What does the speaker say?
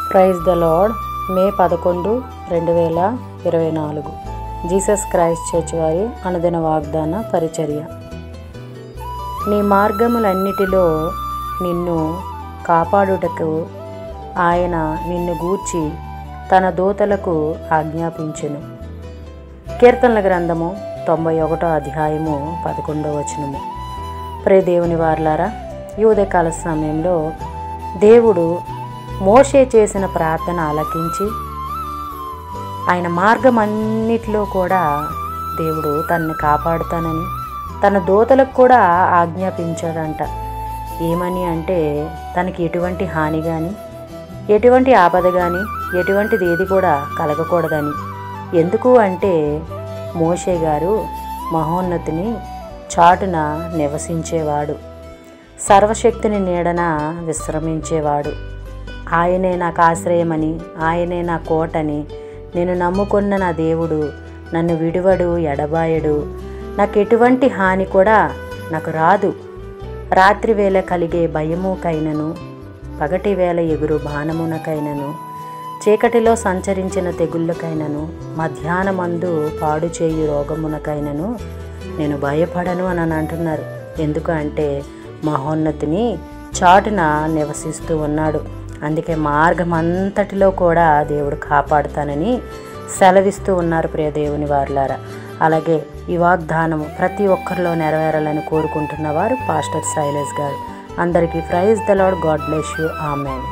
Praise the lord. May 11, 2024 Jesus Christ church వారి అనుదిన వాగ్దాన పరిచర్య. నీ మార్గములన్నిటిలో నిన్ను కాపాడుటకు ఆయన నిన్ను గూర్చి తన దూతలకు ఆజ్ఞాపించెను. కీర్తనల గ్రంథము 91వ అధ్యాయము 11వ వచనము. ప్రియ దేవుని వారలారా, ఈ ఉదయకాల సమయంలో దేవుడు మోషే చేసిన ప్రార్థన ఆలకించి ఆయన మార్గం అన్నిటిలో కూడా దేవుడు తనని కాపాడుతానని తన దూతలకు కూడా ఆజ్ఞాపించాడంట. ఏమని అంటే, తనకి ఎటువంటి హాని కానీ, ఎటువంటి ఆపద కానీ, ఎటువంటిది ఏది కూడా కలగకూడదని. ఎందుకు అంటే, మోషే గారు మహోన్నతిని చాటున నివసించేవాడు, సర్వశక్తిని నీడన విశ్రమించేవాడు. ఆయనే నాకు ఆశ్రయమని, ఆయనే నా కోటని, నేను నమ్ముకున్న నా దేవుడు నన్ను విడువడు, ఎడబాయడు, నాకు ఎటువంటి హాని కూడా నాకు రాదు. రాత్రి వేళ కలిగే భయముకైనను, పగటి వేళ ఎగురు బాణమునకైనను, చీకటిలో సంచరించిన తెగుళ్ళకైనను, మధ్యాహ్నమందు పాడు చేయు రోగమునకైనను నేను భయపడను అని అంటున్నారు. ఎందుకంటే మహోన్నతిని చాటున నివసిస్తూ ఉన్నాడు. అందుకే మార్గం అంతటిలో కూడా దేవుడు కాపాడుతానని సెలవిస్తూ ఉన్నారు. ప్రియ దేవుని వారలారా, అలాగే ఈ వాగ్దానము ప్రతి ఒక్కరిలో నెరవేరాలని కోరుకుంటున్నవారు పాస్టర్ శైలేష్ గారు. అందరికీ praise the lord. God bless you. Amen.